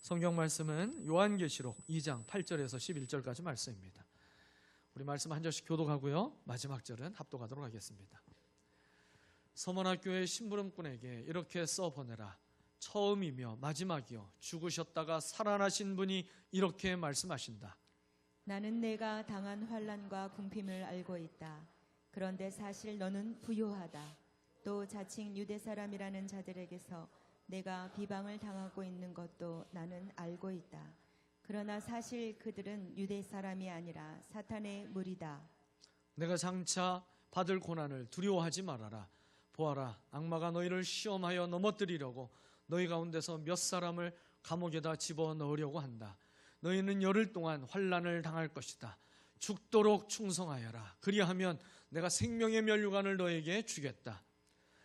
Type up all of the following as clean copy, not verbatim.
성경 말씀은 요한계시록 2장 8절에서 11절까지 말씀입니다. 우리 말씀 한 절씩 교독하고요. 마지막 절은 합독하도록 하겠습니다. 서머나교회 심부름꾼에게 이렇게 써보내라. 처음이며 마지막이요 죽으셨다가 살아나신 분이 이렇게 말씀하신다. 나는 내가 당한 환난과 궁핍을 알고 있다. 그런데 사실 너는 부요하다. 또 자칭 유대 사람이라는 자들에게서 내가 비방을 당하고 있는 것도 나는 알고 있다. 그러나 사실 그들은 유대 사람이 아니라 사탄의 무리다. 내가 장차 받을 고난을 두려워하지 말아라. 보아라, 악마가 너희를 시험하여 넘어뜨리려고 너희 가운데서 몇 사람을 감옥에다 집어넣으려고 한다. 너희는 열흘 동안 환난을 당할 것이다. 죽도록 충성하여라. 그리하면 내가 생명의 면류관을 너에게 주겠다.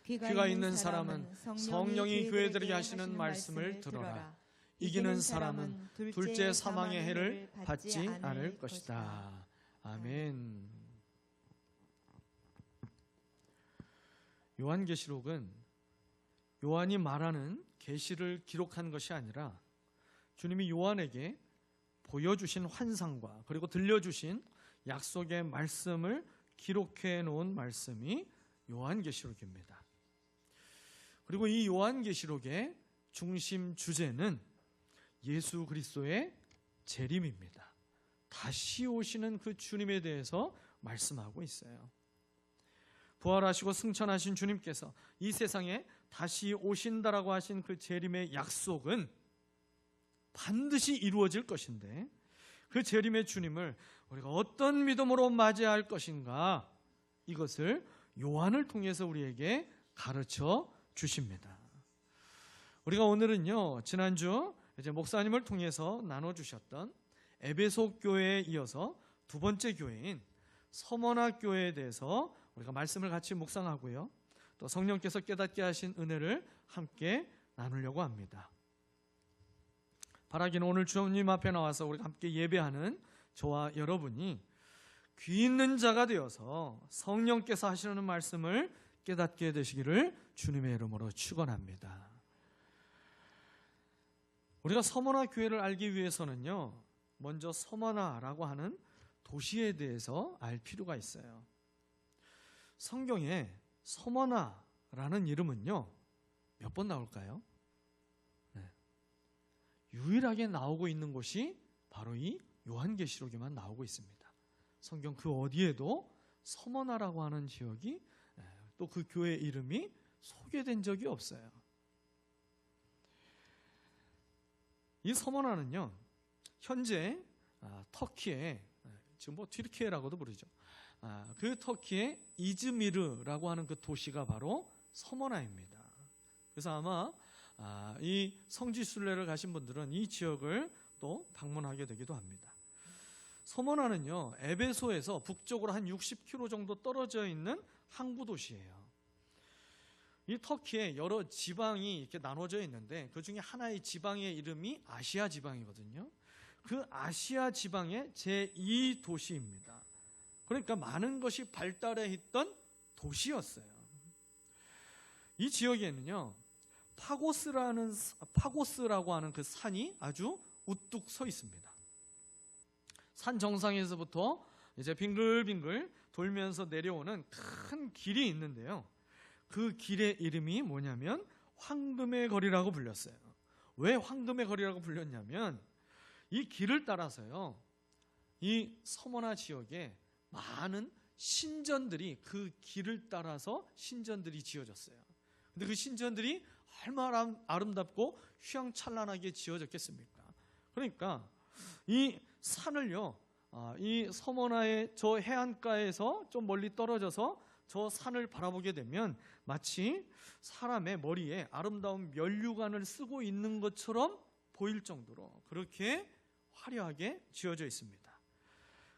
귀가 있는 사람은 성령이 교회들에게 하시는 말씀을 들어라. 이기는 사람은 둘째 사망의 해를 받지 않을 것이다. 아멘. 요한계시록은 요한이 말하는 계시를 기록한 것이 아니라 주님이 요한에게 보여주신 환상과 그리고 들려주신 약속의 말씀을 기록해 놓은 말씀이 요한계시록입니다. 그리고 이 요한계시록의 중심 주제는 예수 그리스도의 재림입니다. 다시 오시는 그 주님에 대해서 말씀하고 있어요. 부활하시고 승천하신 주님께서 이 세상에 다시 오신다라고 하신 그 재림의 약속은 반드시 이루어질 것인데 그 재림의 주님을 우리가 어떤 믿음으로 맞이할 것인가, 이것을 요한을 통해서 우리에게 가르쳐 주십니다. 우리가 오늘은요, 지난주 이제 목사님을 통해서 나눠주셨던 에베소 교회에 이어서 두 번째 교회인 서머나 교회에 대해서 우리가 말씀을 같이 묵상하고요, 또 성령께서 깨닫게 하신 은혜를 함께 나누려고 합니다. 바라기는 오늘 주님 앞에 나와서 우리가 함께 예배하는 저와 여러분이 귀 있는 자가 되어서 성령께서 하시는 말씀을 깨닫게 되시기를 주님의 이름으로 축원합니다. 우리가 서머나 교회를 알기 위해서는요, 먼저 서머나라고 하는 도시에 대해서 알 필요가 있어요. 성경에 서머나라는 이름은요, 몇 번 나올까요? 네. 유일하게 나오고 있는 곳이 바로 이 요한계시록에만 나오고 있습니다. 성경 그 어디에도 서머나라고 하는 지역이, 또 그 교회 이름이 소개된 적이 없어요. 이 서머나는요, 현재 터키의, 지금 뭐 튀르키예라고도 부르죠. 그 터키의 이즈미르라고 하는 그 도시가 바로 서머나입니다. 그래서 아마 이 성지 순례를 가신 분들은 이 지역을 또 방문하게 되기도 합니다. 서머나는요, 에베소에서 북쪽으로 한 60km 정도 떨어져 있는 항구 도시예요. 이 터키에 여러 지방이 이렇게 나눠져 있는데 그 중에 하나의 지방의 이름이 아시아 지방이거든요. 그 아시아 지방의 제2 도시입니다. 그러니까 많은 것이 발달해 있던 도시였어요. 이 지역에는요, 파고스라고 하는 그 산이 아주 우뚝 서 있습니다. 산 정상에서부터 이제 빙글빙글 돌면서 내려오는 큰 길이 있는데요, 그 길의 이름이 뭐냐면 황금의 거리라고 불렸어요. 왜 황금의 거리라고 불렸냐면 이 길을 따라서요, 이 서머나 지역에 많은 신전들이, 그 길을 따라서 신전들이 지어졌어요. 근데 그 신전들이 얼마나 아름답고 휘황찬란하게 지어졌겠습니까? 그러니까 이 산을요, 이 서머나의 저 해안가에서 좀 멀리 떨어져서 저 산을 바라보게 되면 마치 사람의 머리에 아름다운 면류관을 쓰고 있는 것처럼 보일 정도로 그렇게 화려하게 지어져 있습니다.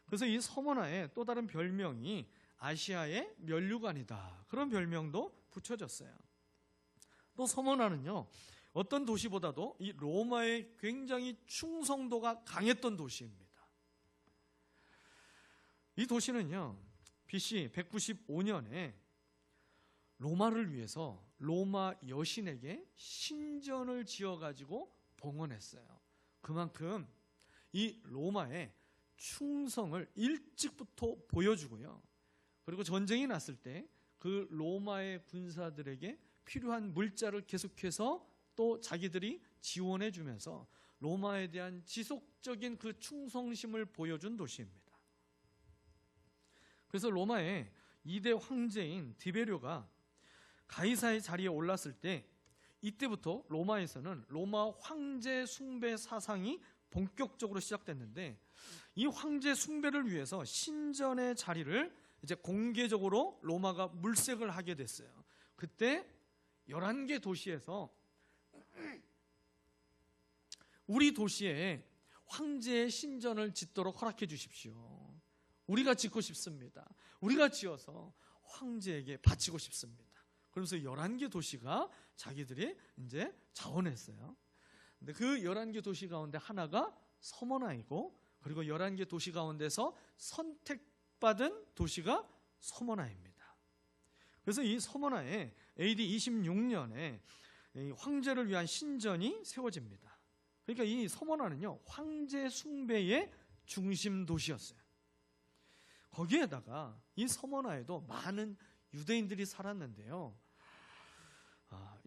그래서 이 서머나의 또 다른 별명이 아시아의 면류관이다, 그런 별명도 붙여졌어요. 또 서머나는요, 어떤 도시보다도 이 로마의 굉장히 충성도가 강했던 도시입니다. 이 도시는요, BC 195년에 로마를 위해서 로마 여신에게 신전을 지어가지고 봉헌했어요. 그만큼 이 로마의 충성을 일찍부터 보여주고요. 그리고 전쟁이 났을 때 그 로마의 군사들에게 필요한 물자를 계속해서 또 자기들이 지원해 주면서 로마에 대한 지속적인 그 충성심을 보여준 도시입니다. 그래서 로마의 2대 황제인 디베료가 가이사의 자리에 올랐을 때 이때부터 로마에서는 로마 황제 숭배 사상이 본격적으로 시작됐는데, 이 황제 숭배를 위해서 신전의 자리를 이제 공개적으로 로마가 물색을 하게 됐어요. 그때 11개 도시에서 우리 도시에 황제의 신전을 짓도록 허락해 주십시오. 우리가 짓고 싶습니다. 우리가 지어서 황제에게 바치고 싶습니다. 그러면서 11개 도시가 자기들이 이제 자원했어요. 근데 그 11개 도시 가운데 하나가 서머나이고, 그리고 11개 도시 가운데서 선택받은 도시가 서머나입니다. 그래서 이 서머나에 AD 26년에 황제를 위한 신전이 세워집니다. 그러니까 이 서머나는요, 황제 숭배의 중심 도시였어요. 거기에다가 이 서머나에도 많은 유대인들이 살았는데요.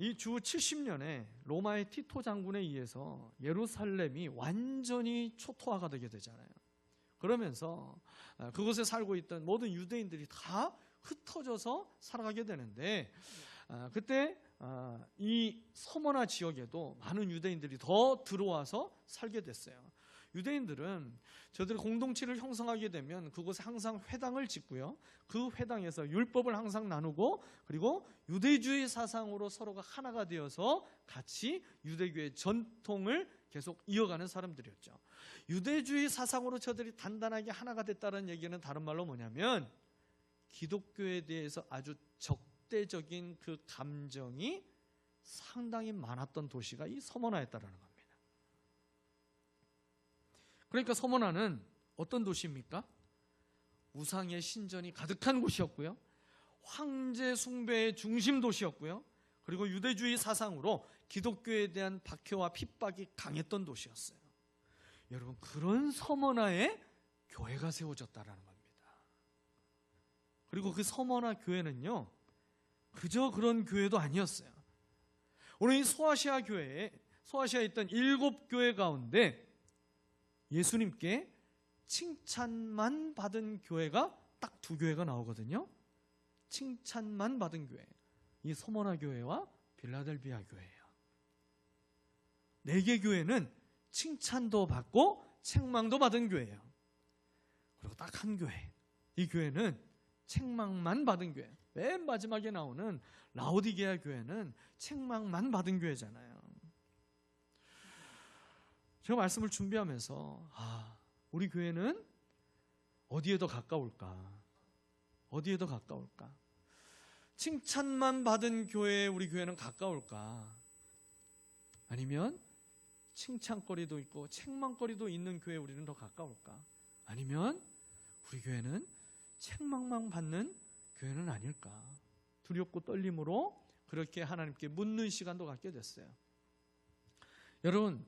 이 주 70년에 로마의 티토 장군에 의해서 예루살렘이 완전히 초토화가 되게 되잖아요. 그러면서 그곳에 살고 있던 모든 유대인들이 다 흩어져서 살아가게 되는데, 그때 이 서머나 지역에도 많은 유대인들이 더 들어와서 살게 됐어요. 유대인들은 저들의 공동체를 형성하게 되면 그곳에 항상 회당을 짓고요, 그 회당에서 율법을 항상 나누고, 그리고 유대주의 사상으로 서로가 하나가 되어서 같이 유대교의 전통을 계속 이어가는 사람들이었죠. 유대주의 사상으로 저들이 단단하게 하나가 됐다는 얘기는 다른 말로 뭐냐면, 기독교에 대해서 아주 적대적인 그 감정이 상당히 많았던 도시가 이 서머나였다라는 겁니다. 그러니까 서머나는 어떤 도시입니까? 우상의 신전이 가득한 곳이었고요, 황제 숭배의 중심 도시였고요, 그리고 유대주의 사상으로 기독교에 대한 박해와 핍박이 강했던 도시였어요. 여러분, 그런 서머나에 교회가 세워졌다라는 겁니다. 그리고 그 서머나 교회는요, 그저 그런 교회도 아니었어요. 오늘 이 소아시아에 있던 7교회 가운데 예수님께 칭찬만 받은 교회가 딱 2교회가 나오거든요. 칭찬만 받은 교회, 이 서머나 교회와 빌라델비아 교회예요. 4개 교회는 칭찬도 받고 책망도 받은 교회예요. 그리고 딱 한 교회, 이 교회는 책망만 받은 교회. 맨 마지막에 나오는 라오디게아 교회는 책망만 받은 교회잖아요. 제가 말씀을 준비하면서 우리 교회는 어디에 더 가까울까? 어디에 더 가까울까? 칭찬만 받은 교회에 우리 교회는 가까울까? 아니면 칭찬거리도 있고 책망거리도 있는 교회에 우리는 더 가까울까? 아니면 우리 교회는 책망만 받는 교회는 아닐까? 두렵고 떨림으로 그렇게 하나님께 묻는 시간도 갖게 됐어요. 여러분,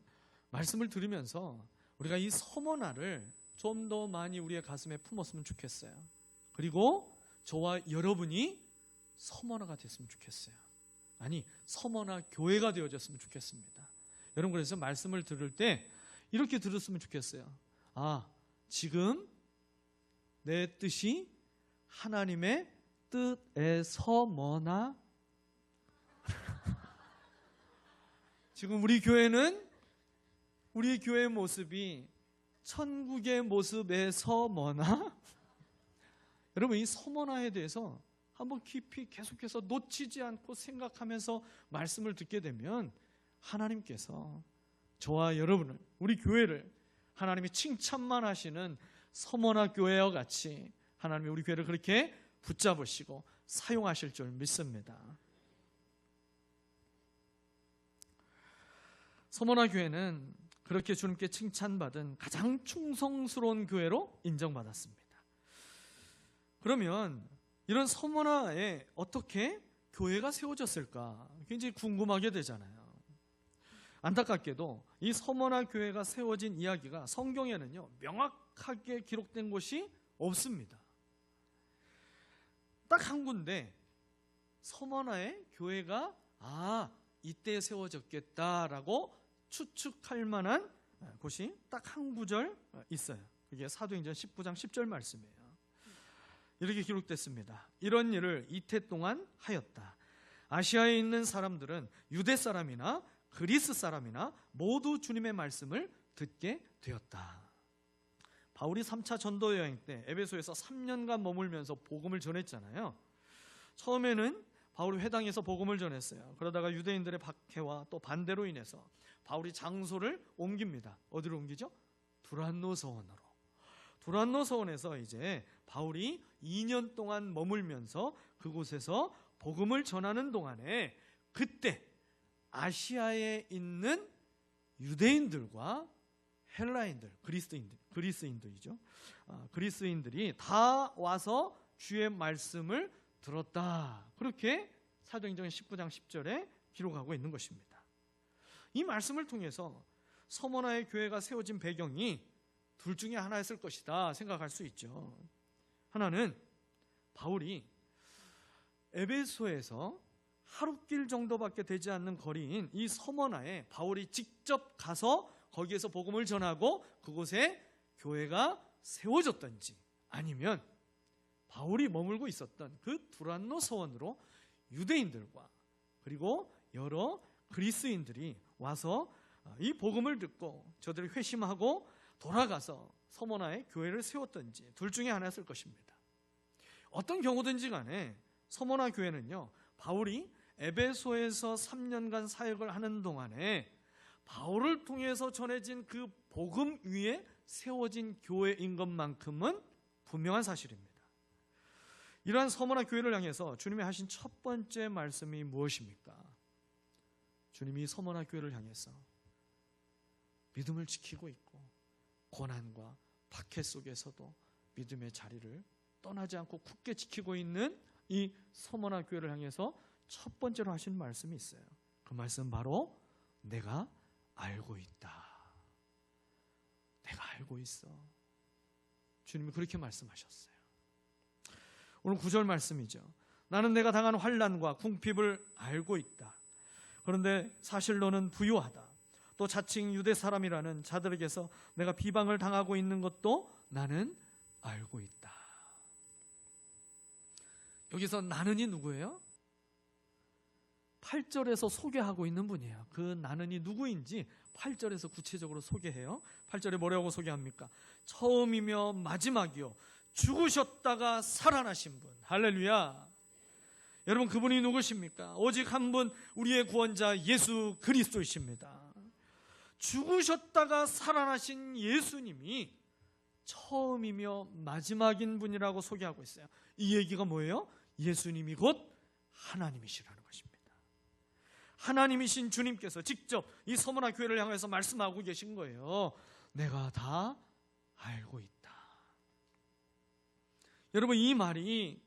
말씀을 들으면서 우리가 이 서머나를 좀 더 많이 우리의 가슴에 품었으면 좋겠어요. 그리고 저와 여러분이 서머나가 됐으면 좋겠어요. 아니, 서머나 교회가 되어졌으면 좋겠습니다. 여러분, 그래서 말씀을 들을 때 이렇게 들었으면 좋겠어요. 지금 내 뜻이 하나님의 뜻에서 머나 지금 우리 교회는, 우리 교회의 모습이 천국의 모습에서 머나? 여러분, 이 서머나에 대해서 한번 깊이 계속해서 놓치지 않고 생각하면서 말씀을 듣게 되면 하나님께서 저와 여러분을, 우리 교회를 하나님이 칭찬만 하시는 서머나 교회와 같이 하나님이 우리 교회를 그렇게 붙잡으시고 사용하실 줄 믿습니다. 서머나 교회는 그렇게 주님께 칭찬받은 가장 충성스러운 교회로 인정받았습니다. 그러면 이런 서머나에 어떻게 교회가 세워졌을까 굉장히 궁금하게 되잖아요. 안타깝게도 이 서머나 교회가 세워진 이야기가 성경에는요 명확하게 기록된 곳이 없습니다. 딱 한 군데 서머나의 교회가 이때 세워졌겠다라고 추측할 만한 곳이 딱 한 구절 있어요. 그게 사도행전 19장 10절 말씀이에요. 이렇게 기록됐습니다. 이런 일을 이태 동안 하였다. 아시아에 있는 사람들은 유대 사람이나 그리스 사람이나 모두 주님의 말씀을 듣게 되었다. 바울이 3차 전도 여행 때 에베소에서 3년간 머물면서 복음을 전했잖아요. 처음에는 바울이 회당에서 복음을 전했어요. 그러다가 유대인들의 박해와 또 반대로 인해서 바울이 장소를 옮깁니다. 어디로 옮기죠? 두란노 서원으로. 두란노 서원에서 이제 바울이 2년 동안 머물면서 그곳에서 복음을 전하는 동안에 그때 아시아에 있는 유대인들과 헬라인들, 그리스인들이죠. 그리스인들이 다 와서 주의 말씀을 들었다. 그렇게 사도행전 19장 10절에 기록하고 있는 것입니다. 이 말씀을 통해서 서머나의 교회가 세워진 배경이 둘 중에 하나였을 것이다 생각할 수 있죠. 하나는 바울이 에베소에서 하룻길 정도밖에 되지 않는 거리인 이 서머나에 바울이 직접 가서 거기에서 복음을 전하고 그곳에 교회가 세워졌던지, 아니면 바울이 머물고 있었던 그 두란노 서원으로 유대인들과 그리고 여러 그리스인들이 와서 이 복음을 듣고 저들이 회심하고 돌아가서 서머나에 교회를 세웠던지 둘 중에 하나였을 것입니다. 어떤 경우든지 간에 서머나 교회는요, 바울이 에베소에서 3년간 사역을 하는 동안에 바울을 통해서 전해진 그 복음 위에 세워진 교회인 것만큼은 분명한 사실입니다. 이러한 서머나 교회를 향해서 주님이 하신 첫 번째 말씀이 무엇입니까? 주님이 서머나 교회를 향해서 믿음을 지키고 있고 고난과 박해 속에서도 믿음의 자리를 떠나지 않고 굳게 지키고 있는 이 서머나 교회를 향해서 첫 번째로 하신 말씀이 있어요. 그 말씀 바로 내가 알고 있다. 내가 알고 있어. 주님이 그렇게 말씀하셨어요. 오늘 9절 말씀이죠. 나는 내가 당한 환난과 궁핍을 알고 있다. 그런데 사실 너는 부유하다. 또 자칭 유대 사람이라는 자들에게서 내가 비방을 당하고 있는 것도 나는 알고 있다. 여기서 나는이 누구예요? 8절에서 소개하고 있는 분이에요. 그 나는이 누구인지 8절에서 구체적으로 소개해요. 8절에 뭐라고 소개합니까? 처음이며 마지막이요 죽으셨다가 살아나신 분. 할렐루야. 여러분, 그분이 누구십니까? 오직 한 분, 우리의 구원자 예수 그리스도이십니다. 죽으셨다가 살아나신 예수님이 처음이며 마지막인 분이라고 소개하고 있어요. 이 얘기가 뭐예요? 예수님이 곧 하나님이시라는 것입니다. 하나님이신 주님께서 직접 이 서머나 교회를 향해서 말씀하고 계신 거예요. 내가 다 알고 있다. 여러분, 이 말이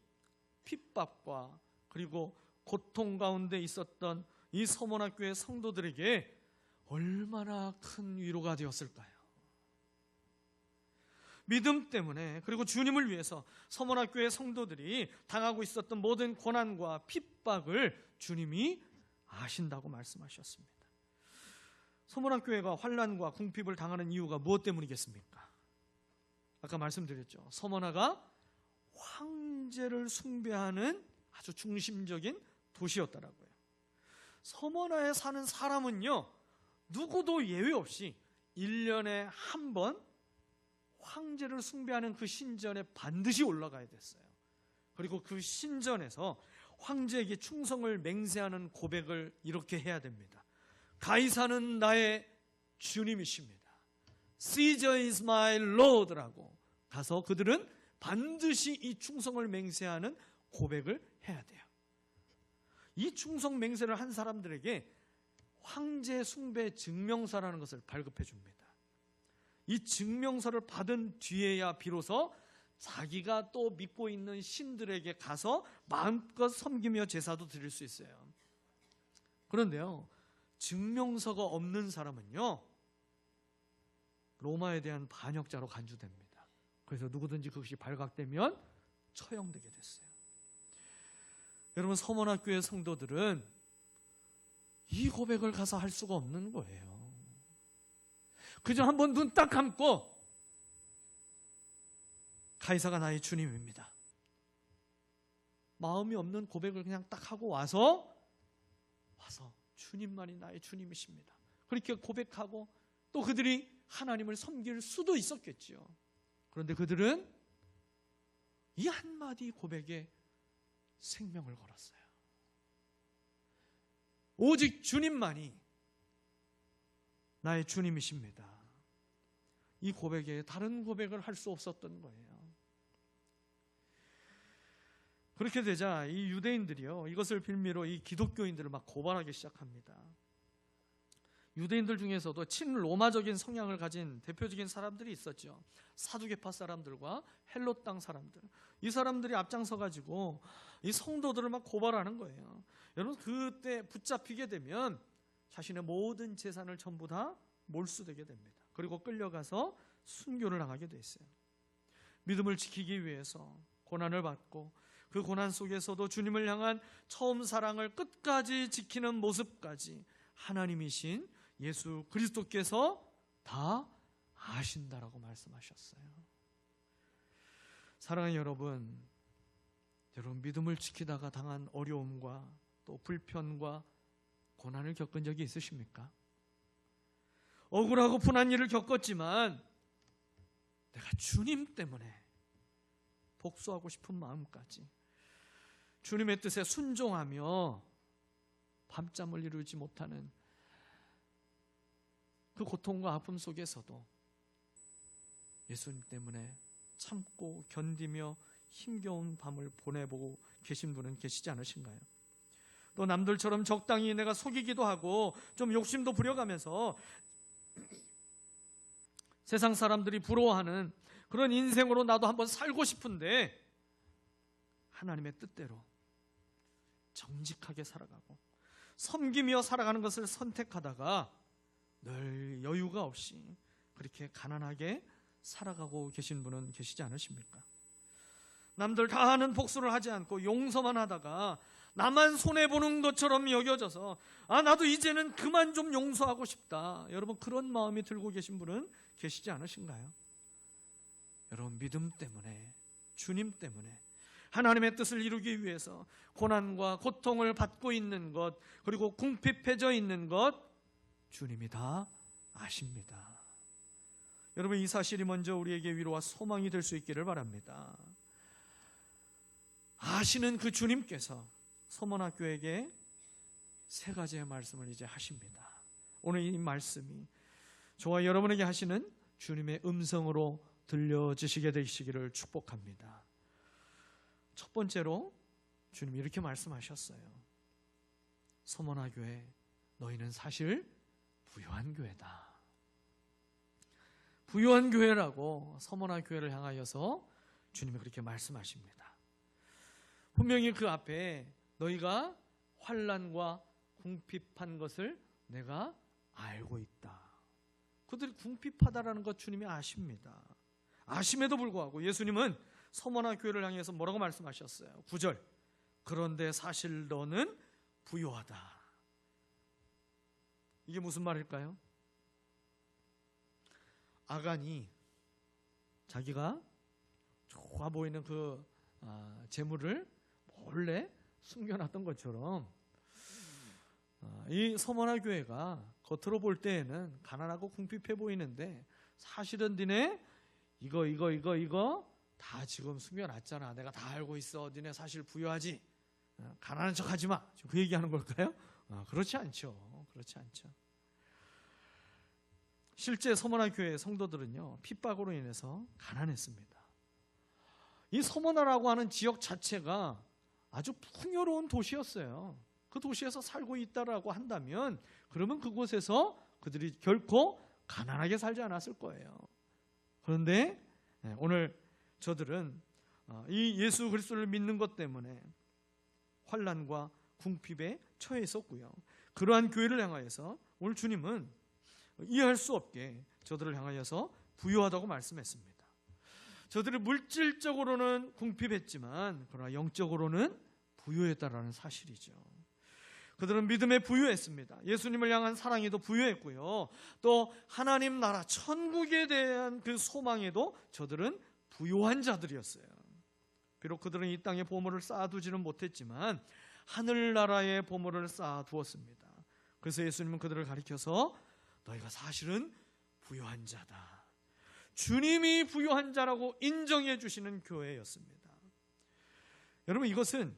핍박과 그리고 고통 가운데 있었던 이 서머나 교회 성도들에게 얼마나 큰 위로가 되었을까요? 믿음 때문에 그리고 주님을 위해서 서머나 교회 성도들이 당하고 있었던 모든 고난과 핍박을 주님이 아신다고 말씀하셨습니다. 서머나 교회가 환난과 궁핍을 당하는 이유가 무엇 때문이겠습니까? 아까 말씀드렸죠. 서머나가 황제를 숭배하는 아주 중심적인 도시였더라고요. 서머나에 사는 사람은요, 누구도 예외 없이 1년에 한 번 황제를 숭배하는 그 신전에 반드시 올라가야 됐어요. 그리고 그 신전에서 황제에게 충성을 맹세하는 고백을 이렇게 해야 됩니다. 가이사는 나의 주님이십니다. Caesar is my Lord라고 가서 그들은 반드시 이 충성을 맹세하는 고백을 해야 돼요. 이 충성 맹세를 한 사람들에게 황제 숭배 증명서라는 것을 발급해 줍니다. 이 증명서를 받은 뒤에야 비로소 자기가 또 믿고 있는 신들에게 가서 마음껏 섬기며 제사도 드릴 수 있어요. 그런데요, 증명서가 없는 사람은요, 로마에 대한 반역자로 간주됩니다. 그래서 누구든지 그것이 발각되면 처형되게 됐어요. 여러분, 서문학교의 성도들은 이 고백을 가서 할 수가 없는 거예요. 그저 한번 눈 딱 감고 가이사가 나의 주님입니다, 마음이 없는 고백을 그냥 딱 하고 와서 주님만이 나의 주님이십니다, 그렇게 고백하고 또 그들이 하나님을 섬길 수도 있었겠죠. 그런데 그들은 이 한마디 고백에 생명을 걸었어요. 오직 주님만이 나의 주님이십니다. 이 고백에 다른 고백을 할 수 없었던 거예요. 그렇게 되자 이 유대인들이요, 이것을 빌미로 이 기독교인들을 막 고발하기 시작합니다. 유대인들 중에서도 친로마적인 성향을 가진 대표적인 사람들이 있었죠. 사두개파 사람들과 헬롯 땅 사람들, 이 사람들이 앞장서 가지고 이 성도들을 막 고발하는 거예요. 여러분, 그때 붙잡히게 되면 자신의 모든 재산을 전부 다 몰수되게 됩니다. 그리고 끌려가서 순교를 당하게 돼 있어요. 믿음을 지키기 위해서 고난을 받고 그 고난 속에서도 주님을 향한 처음 사랑을 끝까지 지키는 모습까지 하나님이신 예수 그리스도께서 다 아신다라고 말씀하셨어요. 사랑하는 여러분, 믿음을 지키다가 당한 어려움과 또 불편과 고난을 겪은 적이 있으십니까? 억울하고 분한 일을 겪었지만 내가 주님 때문에 복수하고 싶은 마음까지 주님의 뜻에 순종하며 밤잠을 이루지 못하는 그 고통과 아픔 속에서도 예수님 때문에 참고 견디며 힘겨운 밤을 보내보고 계신 분은 계시지 않으신가요? 또 남들처럼 적당히 내가 속이기도 하고 좀 욕심도 부려가면서 세상 사람들이 부러워하는 그런 인생으로 나도 한번 살고 싶은데 하나님의 뜻대로 정직하게 살아가고 섬기며 살아가는 것을 선택하다가 늘 여유가 없이 그렇게 가난하게 살아가고 계신 분은 계시지 않으십니까? 남들 다 하는 복수를 하지 않고 용서만 하다가 나만 손해보는 것처럼 여겨져서 나도 이제는 그만 좀 용서하고 싶다, 여러분, 그런 마음이 들고 계신 분은 계시지 않으신가요? 여러분, 믿음 때문에, 주님 때문에 하나님의 뜻을 이루기 위해서 고난과 고통을 받고 있는 것, 그리고 궁핍해져 있는 것 주님이 다 아십니다. 여러분, 이 사실이 먼저 우리에게 위로와 소망이 될 수 있기를 바랍니다. 아시는 그 주님께서 서문학교에게 세 가지의 말씀을 이제 하십니다. 오늘 이 말씀이 저와 여러분에게 하시는 주님의 음성으로 들려지시게 되시기를 축복합니다. 첫 번째로 주님이 이렇게 말씀하셨어요. 서문학교에 너희는 사실 부요한 교회다. 부요한 교회라고 서문학교회를 향하여서 주님이 그렇게 말씀하십니다. 분명히 그 앞에 너희가 환난과 궁핍한 것을 내가 알고 있다. 그들이 궁핍하다라는 것 주님이 아십니다. 아심에도 불구하고 예수님은 서문학교회를 향해서 뭐라고 말씀하셨어요? 9절, 그런데 사실 너는 부요하다. 이게 무슨 말일까요? 아간이 자기가 좋아 보이는 그 재물을 몰래 숨겨놨던 것처럼 이 서문학교회가 겉으로 볼 때에는 가난하고 궁핍해 보이는데 사실은 니네 이거 다 지금 숨겨놨잖아. 내가 다 알고 있어. 니네 사실 부유하지. 가난한 척 하지 마. 지금 그 얘기하는 걸까요? 그렇지 않죠. 그렇지 않죠. 실제 서문학교회 성도들은요, 핍박으로 인해서 가난했습니다. 이 서문화라고 하는 지역 자체가 아주 풍요로운 도시였어요. 그 도시에서 살고 있다라고 한다면 그러면 그곳에서 그들이 결코 가난하게 살지 않았을 거예요. 그런데 오늘 저들은 이 예수 그리스도를 믿는 것 때문에 환난과 궁핍에 처해 있었고요. 그러한 교회를 향하여서 오늘 주님은 이해할 수 없게 저들을 향하여서 부유하다고 말씀했습니다. 저들이 물질적으로는 궁핍했지만 그러나 영적으로는 부유했다라는 사실이죠. 그들은 믿음에 부유했습니다. 예수님을 향한 사랑에도 부유했고요. 또 하나님 나라 천국에 대한 그 소망에도 저들은 부유한 자들이었어요. 비록 그들은 이 땅에 보물을 쌓아두지는 못했지만 하늘나라의 보물을 쌓아두었습니다. 그래서 예수님은 그들을 가리켜서 너희가 사실은 부유한 자다, 주님이 부유한 자라고 인정해 주시는 교회였습니다. 여러분, 이것은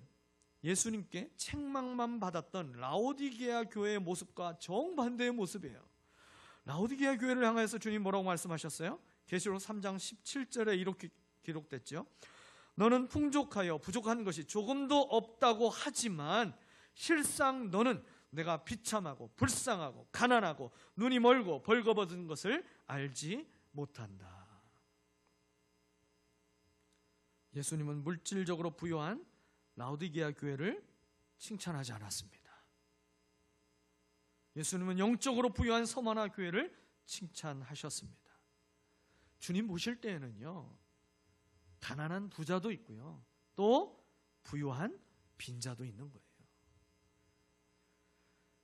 예수님께 책망만 받았던 라오디게아 교회의 모습과 정반대의 모습이에요. 라오디게아 교회를 향해서 주님 뭐라고 말씀하셨어요? 계시록 3장 17절에 이렇게 기록됐죠. 너는 풍족하여 부족한 것이 조금도 없다고 하지만 실상 너는 내가 비참하고 불쌍하고 가난하고 눈이 멀고 벌거벗은 것을 알지 못한다. 예수님은 물질적으로 부유한 라오디게아 교회를 칭찬하지 않았습니다. 예수님은 영적으로 부유한 서머나 교회를 칭찬하셨습니다. 주님 보실 때에는요, 가난한 부자도 있고요, 또 부유한 빈자도 있는 거예요.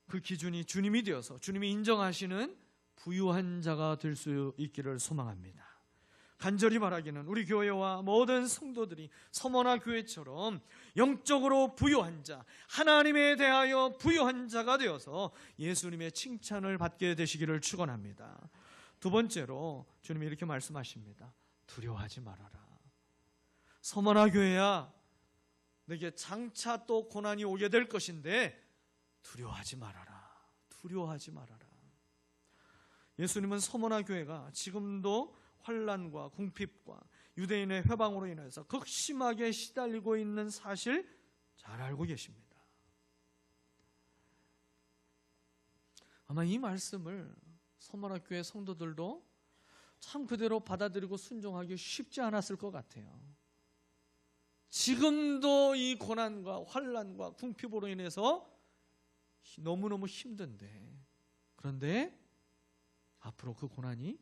그 기준이 주님이 되어서 주님이 인정하시는 부유한 자가 될 수 있기를 소망합니다. 간절히 바라기는 우리 교회와 모든 성도들이 서머나 교회처럼 영적으로 부유한 자, 하나님에 대하여 부유한 자가 되어서 예수님의 칭찬을 받게 되시기를 축원합니다. 두 번째로 주님이 이렇게 말씀하십니다. 두려워하지 말아라. 서머나 교회야, 내게 장차 또 고난이 오게 될 것인데 두려워하지 말아라. 두려워하지 말아라. 예수님은 서머나 교회가 지금도 환난과 궁핍과 유대인의 회방으로 인해서 극심하게 시달리고 있는 사실 잘 알고 계십니다. 아마 이 말씀을 서머나 교회 성도들도 참 그대로 받아들이고 순종하기 쉽지 않았을 것 같아요. 지금도 이 고난과 환난과 궁핍으로 인해서 너무너무 힘든데, 그런데 앞으로 그 고난이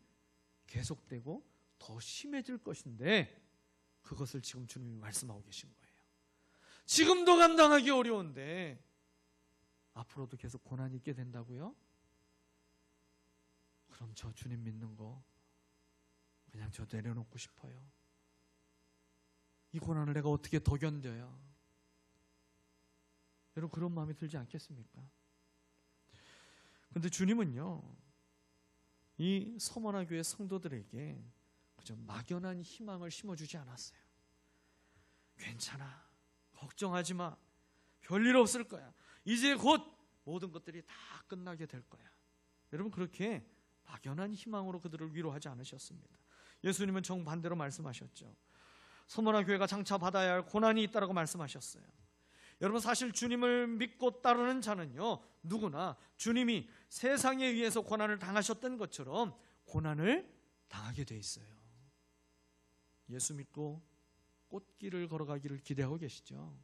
계속되고 더 심해질 것인데 그것을 지금 주님이 말씀하고 계신 거예요. 지금도 감당하기 어려운데 앞으로도 계속 고난이 있게 된다고요? 그럼 저 주님 믿는 거 그냥 저 내려놓고 싶어요. 이 고난을 내가 어떻게 더 견뎌요? 여러분, 그런 마음이 들지 않겠습니까? 그런데 주님은요, 이 서머나 교회 성도들에게 그저 막연한 희망을 심어주지 않았어요. 괜찮아, 걱정하지 마, 별일 없을 거야, 이제 곧 모든 것들이 다 끝나게 될 거야. 여러분, 그렇게 막연한 희망으로 그들을 위로하지 않으셨습니다. 예수님은 정반대로 말씀하셨죠. 서머나 교회가 장차 받아야 할 고난이 있다라고 말씀하셨어요. 여러분, 사실 주님을 믿고 따르는 자는요, 누구나 주님이 세상에 의해서 고난을 당하셨던 것처럼 고난을 당하게 돼 있어요. 예수 믿고 꽃길을 걸어가기를 기대하고 계시죠?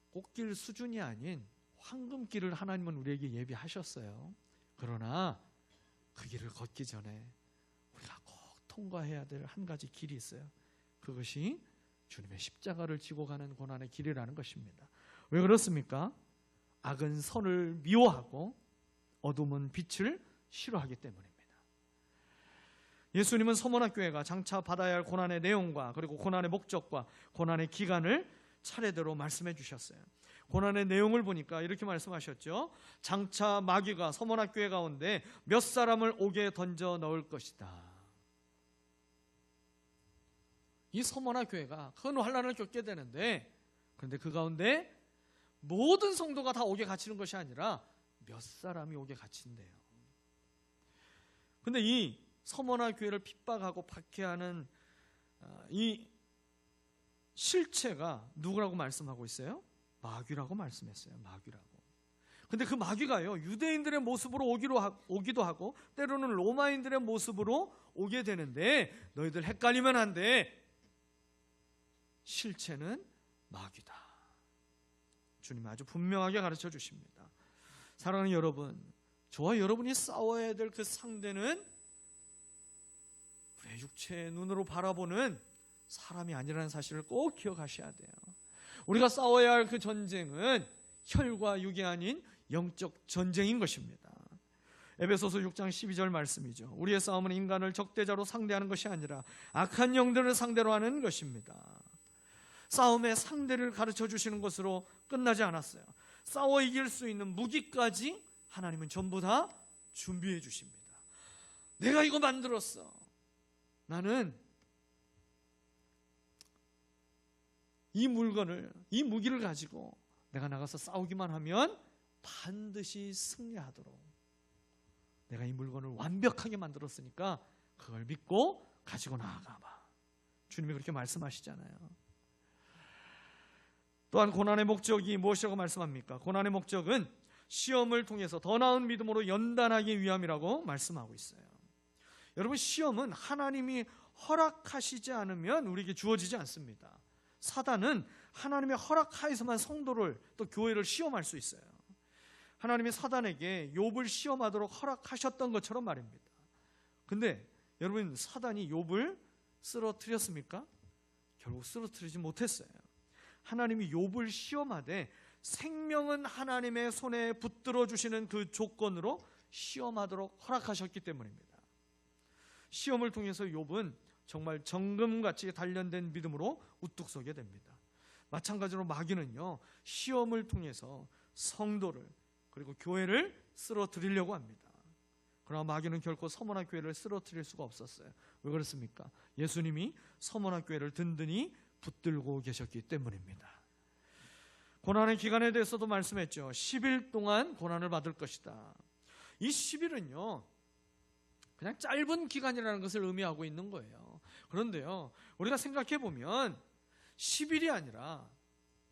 꽃길 수준이 아닌 황금길을 하나님은 우리에게 예비하셨어요. 그러나 그 길을 걷기 전에 우리가 꼭 통과해야 될 한 가지 길이 있어요. 그것이 주님의 십자가를 지고 가는 고난의 길이라는 것입니다. 왜 그렇습니까? 악은 선을 미워하고 어둠은 빛을 싫어하기 때문입니다. 예수님은 서머나 교회가 장차 받아야 할 고난의 내용과 그리고 고난의 목적과 고난의 기간을 차례대로 말씀해 주셨어요. 고난의 내용을 보니까 이렇게 말씀하셨죠. 장차 마귀가 서머나 교회 가운데 몇 사람을 옥에 던져 넣을 것이다. 이 서머나 교회가 큰 환난을 겪게 되는데, 그런데 그 가운데 모든 성도가 다 옥에 갇히는 것이 아니라 몇 사람이 옥에 갇힌대요. 그런데 이 서머나 교회를 핍박하고 박해하는 이 실체가 누구라고 말씀하고 있어요? 마귀라고 말씀했어요. 마귀라고. 근데 그 마귀가요, 유대인들의 모습으로 오기도 하고 때로는 로마인들의 모습으로 오게 되는데, 너희들 헷갈리면 안 돼. 실체는 마귀다. 주님이 아주 분명하게 가르쳐 주십니다. 사랑하는 여러분, 저와 여러분이 싸워야 될 그 상대는 우리의 육체의 눈으로 바라보는 사람이 아니라는 사실을 꼭 기억하셔야 돼요. 우리가 싸워야 할 그 전쟁은 혈과 육이 아닌 영적 전쟁인 것입니다. 에베소서 6장 12절 말씀이죠. 우리의 싸움은 인간을 적대자로 상대하는 것이 아니라 악한 영들을 상대로 하는 것입니다. 싸움의 상대를 가르쳐 주시는 것으로 끝나지 않았어요. 싸워 이길 수 있는 무기까지 하나님은 전부 다 준비해 주십니다. 내가 이거 만들었어. 나는 이 물건을, 이 무기를 가지고 내가 나가서 싸우기만 하면 반드시 승리하도록 내가 이 물건을 완벽하게 만들었으니까 그걸 믿고 가지고 나아가봐. 주님이 그렇게 말씀하시잖아요. 또한 고난의 목적이 무엇이라고 말씀합니까? 고난의 목적은 시험을 통해서 더 나은 믿음으로 연단하기 위함이라고 말씀하고 있어요. 여러분, 시험은 하나님이 허락하시지 않으면 우리에게 주어지지 않습니다. 사단은 하나님의 허락하에서만 성도를 또 교회를 시험할 수 있어요. 하나님이 사단에게 욥을 시험하도록 허락하셨던 것처럼 말입니다. 근데 여러분, 사단이 욥을 쓰러뜨렸습니까? 결국 쓰러뜨리지 못했어요. 하나님이 욥을 시험하되 생명은 하나님의 손에 붙들어 주시는 그 조건으로 시험하도록 허락하셨기 때문입니다. 시험을 통해서 욥은 정말 정금같이 단련된 믿음으로 우뚝 서게 됩니다. 마찬가지로 마귀는요, 시험을 통해서 성도를 그리고 교회를 쓰러뜨리려고 합니다. 그러나 마귀는 결코 서머나 교회를 쓰러뜨릴 수가 없었어요. 왜 그렇습니까? 예수님이 서머나 교회를 든든히 붙들고 계셨기 때문입니다. 고난의 기간에 대해서도 말씀했죠. 10일 동안 고난을 받을 것이다. 이 10일은요 그냥 짧은 기간이라는 것을 의미하고 있는 거예요. 그런데요, 우리가 생각해 보면 10일이 아니라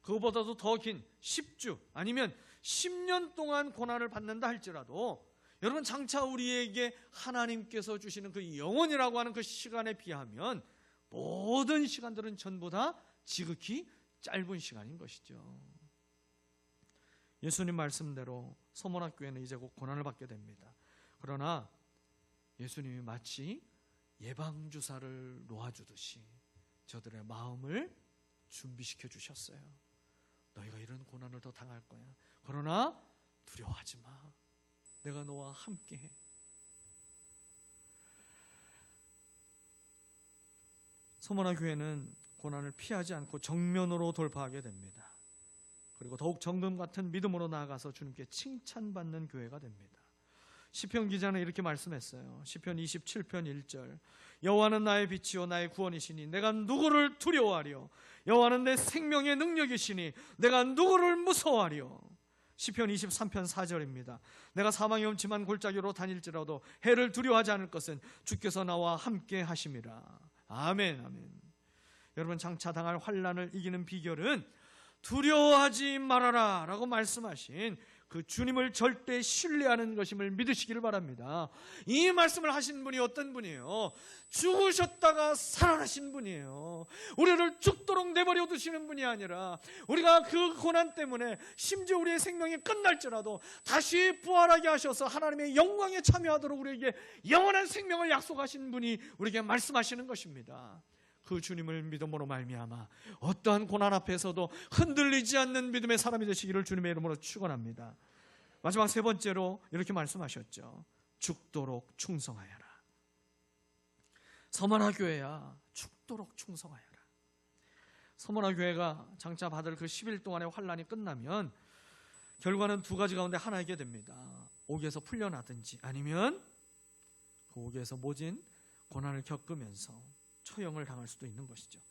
그거보다도 더 긴 10주 아니면 10년 동안 고난을 받는다 할지라도 여러분, 장차 우리에게 하나님께서 주시는 그 영원이라고 하는 그 시간에 비하면 모든 시간들은 전부 다 지극히 짧은 시간인 것이죠. 예수님 말씀대로 서머나 교회는 이제 곧 고난을 받게 됩니다. 그러나 예수님이 마치 예방주사를 놓아주듯이 저들의 마음을 준비시켜 주셨어요. 너희가 이런 고난을 더 당할 거야. 그러나 두려워하지 마. 내가 너와 함께해. 서머나 교회는 고난을 피하지 않고 정면으로 돌파하게 됩니다. 그리고 더욱 정금 같은 믿음으로 나아가서 주님께 칭찬받는 교회가 됩니다. 시편 기자는 이렇게 말씀했어요. 시편 27편 1절. 여호와는 나의 빛이요 나의 구원이시니 내가 누구를 두려워하리요. 여호와는 내 생명의 능력이시니 내가 누구를 무서워하리요. 시편 23편 4절입니다. 내가 사망의 음침한 골짜기로 다닐지라도 해를 두려워하지 않을 것은 주께서 나와 함께 하심이라. 아멘, 아멘. 여러분, 장차 당할 환난을 이기는 비결은 두려워하지 말아라 라고 말씀하신 그 주님을 절대 신뢰하는 것임을 믿으시기를 바랍니다. 이 말씀을 하신 분이 어떤 분이에요? 죽으셨다가 살아나신 분이에요. 우리를 죽도록 내버려 두시는 분이 아니라 우리가 그 고난 때문에 심지어 우리의 생명이 끝날지라도 다시 부활하게 하셔서 하나님의 영광에 참여하도록 우리에게 영원한 생명을 약속하신 분이 우리에게 말씀하시는 것입니다. 그 주님을 믿음으로 말미암아 어떠한 고난 앞에서도 흔들리지 않는 믿음의 사람이 되시기를 주님의 이름으로 축원합니다. 마지막 세 번째로 이렇게 말씀하셨죠. 죽도록 충성하여라. 서머나 교회야, 죽도록 충성하여라. 서머나 교회가 장차 받을 그 10일 동안의 환난이 끝나면 결과는 두 가지 가운데 하나이게 됩니다. 옥에서 풀려나든지 아니면 그 옥에서 모진 고난을 겪으면서 처형을 당할 수도 있는 것이죠.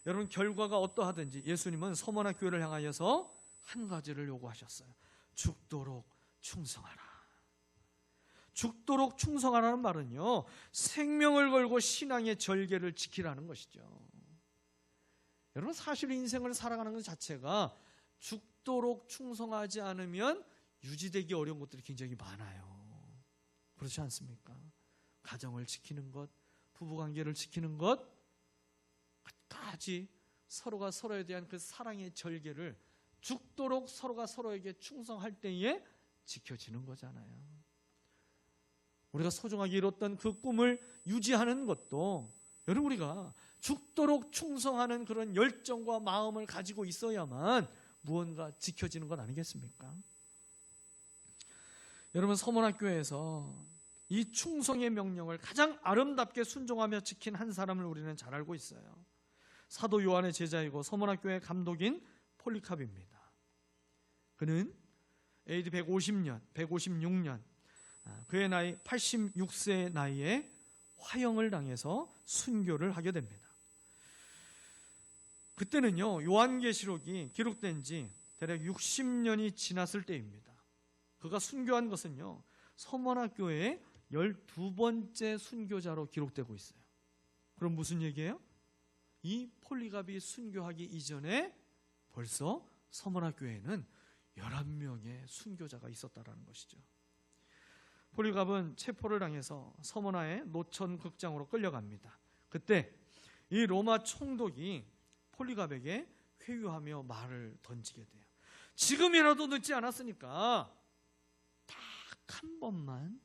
여러분, 결과가 어떠하든지 예수님은 서머나 교회를 향하여서 한 가지를 요구하셨어요. 죽도록 충성하라. 죽도록 충성하라는 말은요, 생명을 걸고 신앙의 절개를 지키라는 것이죠. 여러분, 사실 인생을 살아가는 것 자체가 죽도록 충성하지 않으면 유지되기 어려운 것들이 굉장히 많아요. 그렇지 않습니까? 가정을 지키는 것, 부부관계를 지키는 것, 끝까지 서로가 서로에 대한 그 사랑의 절개를 죽도록 서로가 서로에게 충성할 때에 지켜지는 거잖아요. 우리가 소중하게 이뤘던 그 꿈을 유지하는 것도 여러분 우리가 죽도록 충성하는 그런 열정과 마음을 가지고 있어야만 무언가 지켜지는 것 아니겠습니까? 여러분 서문학교에서 이 충성의 명령을 가장 아름답게 순종하며 지킨 한 사람을 우리는 잘 알고 있어요. 사도 요한의 제자이고 서문학교의 감독인 폴리캅입니다. 그는 AD 156년 그의 나이 86세의 나이에 화형을 당해서 순교를 하게 됩니다. 그때는요 요한계시록이 기록된 지 대략 60년이 지났을 때입니다. 그가 순교한 것은요 서문학교의 12번째 순교자로 기록되고 있어요. 그럼 무슨 얘기예요? 이 폴리갑이 순교하기 이전에 벌써 서문학교에는 11명의 순교자가 있었다라는 것이죠. 폴리갑은 체포를 당해서 서문화의 노천 극장으로 끌려갑니다. 그때 이 로마 총독이 폴리갑에게 회유하며 말을 던지게 돼요. 지금이라도 늦지 않았으니까 딱 한 번만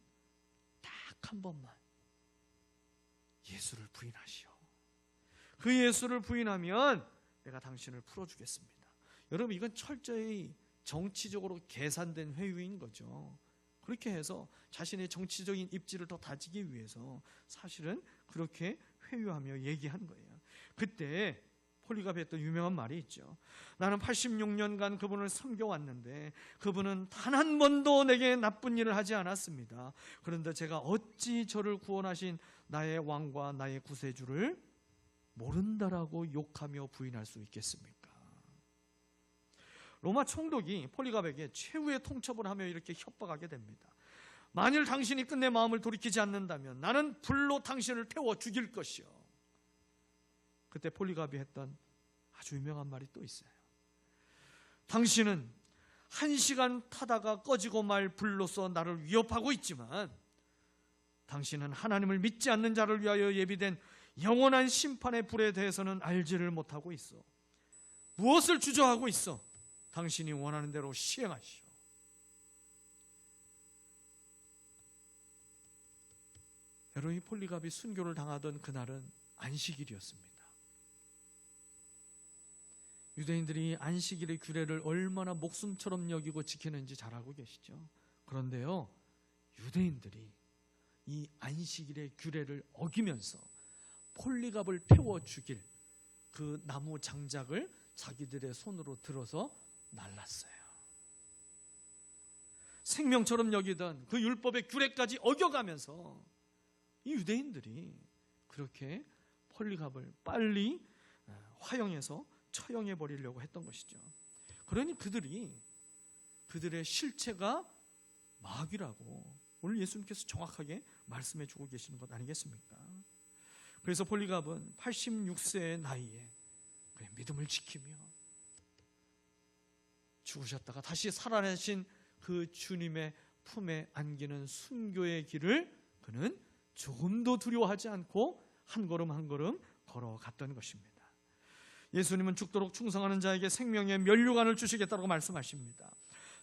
예수를 부인하시오. 그 예수를 부인하면 내가 당신을 풀어주겠습니다. 여러분 이건 철저히 정치적으로 계산된 회유인 거죠. 그렇게 해서 자신의 정치적인 입지를 더 다지기 위해서 사실은 그렇게 회유하며 얘기한 거예요. 그때 폴리갑이 했던 유명한 말이 있죠. 나는 86년간 그분을 섬겨왔는데 그분은 단 한 번도 내게 나쁜 일을 하지 않았습니다. 그런데 제가 어찌 저를 구원하신 나의 왕과 나의 구세주를 모른다라고 욕하며 부인할 수 있겠습니까? 로마 총독이 폴리갑에게 최후의 통첩을 하며 이렇게 협박하게 됩니다. 만일 당신이 끝내 마음을 돌이키지 않는다면 나는 불로 당신을 태워 죽일 것이요. 그때 폴리갑이 했던 아주 유명한 말이 또 있어요. 당신은 1시간 타다가 꺼지고 말 불로서 나를 위협하고 있지만 당신은 하나님을 믿지 않는 자를 위하여 예비된 영원한 심판의 불에 대해서는 알지를 못하고 있어. 무엇을 주저하고 있어? 당신이 원하는 대로 시행하시오. 여러분, 이 폴리갑이 순교를 당하던 그날은 안식일이었습니다. 유대인들이 안식일의 규례를 얼마나 목숨처럼 여기고 지키는지 잘 알고 계시죠? 그런데요, 유대인들이 이 안식일의 규례를 어기면서 폴리갑을 태워 죽일 그 나무 장작을 자기들의 손으로 들어서 날랐어요. 생명처럼 여기던 그 율법의 규례까지 어겨가면서 이 유대인들이 그렇게 폴리갑을 빨리 화형해서 처형해 버리려고 했던 것이죠. 그러니 그들의 실체가 마귀라고 오늘 예수님께서 정확하게 말씀해 주고 계시는 것 아니겠습니까? 그래서 폴리갑은 86세의 나이에 그의 믿음을 지키며 죽으셨다가 다시 살아나신 그 주님의 품에 안기는 순교의 길을 그는 조금도 두려워하지 않고 한 걸음 한 걸음 걸어갔던 것입니다. 예수님은 죽도록 충성하는 자에게 생명의 면류관을 주시겠다고 말씀하십니다.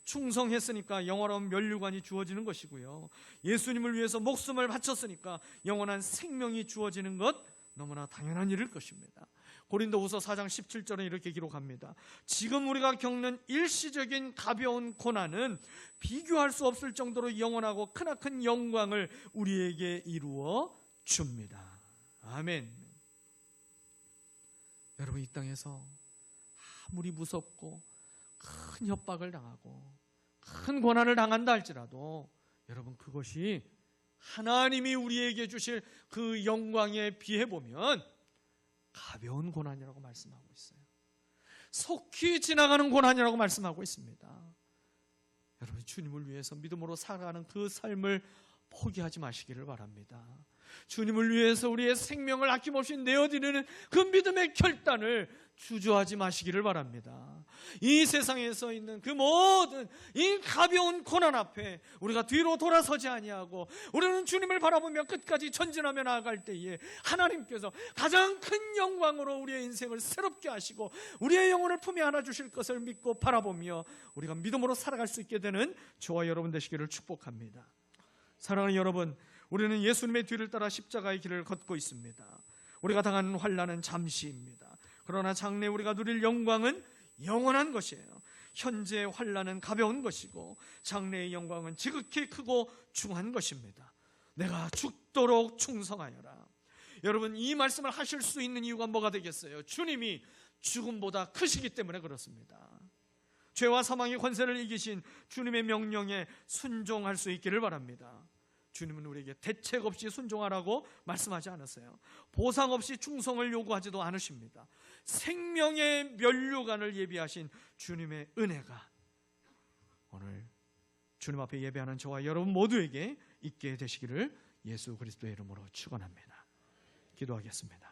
충성했으니까 영원한 면류관이 주어지는 것이고요, 예수님을 위해서 목숨을 바쳤으니까 영원한 생명이 주어지는 것 너무나 당연한 일일 것입니다. 고린도후서 4장 17절에 이렇게 기록합니다. 지금 우리가 겪는 일시적인 가벼운 고난은 비교할 수 없을 정도로 영원하고 크나큰 영광을 우리에게 이루어 줍니다. 아멘. 여러분, 이 땅에서 아무리 무섭고 큰 협박을 당하고 큰 고난을 당한다 할지라도 여러분, 그것이 하나님이 우리에게 주실 그 영광에 비해 보면 가벼운 고난이라고 말씀하고 있어요. 속히 지나가는 고난이라고 말씀하고 있습니다. 여러분, 주님을 위해서 믿음으로 살아가는 그 삶을 포기하지 마시기를 바랍니다. 주님을 위해서 우리의 생명을 아낌없이 내어드리는 그 믿음의 결단을 주저하지 마시기를 바랍니다. 이 세상에서 있는 그 모든 이 가벼운 고난 앞에 우리가 뒤로 돌아서지 아니하고 우리는 주님을 바라보며 끝까지 전진하며 나아갈 때에 하나님께서 가장 큰 영광으로 우리의 인생을 새롭게 하시고 우리의 영혼을 품에 안아 주실 것을 믿고 바라보며 우리가 믿음으로 살아갈 수 있게 되는 저와 여러분 되시기를 축복합니다. 사랑하는 여러분, 우리는 예수님의 뒤를 따라 십자가의 길을 걷고 있습니다. 우리가 당하는 환난은 잠시입니다. 그러나 장래 우리가 누릴 영광은 영원한 것이에요. 현재의 환난은 가벼운 것이고 장래의 영광은 지극히 크고 중한 것입니다. 내가 죽도록 충성하여라. 여러분, 이 말씀을 하실 수 있는 이유가 뭐가 되겠어요? 주님이 죽음보다 크시기 때문에 그렇습니다. 죄와 사망의 권세를 이기신 주님의 명령에 순종할 수 있기를 바랍니다. 주님은 우리에게 대책 없이 순종하라고 말씀하지 않았어요. 보상 없이 충성을 요구하지도 않으십니다. 생명의 면류관을 예비하신 주님의 은혜가 오늘 주님 앞에 예배하는 저와 여러분 모두에게 있게 되시기를 예수 그리스도의 이름으로 축원합니다. 기도하겠습니다.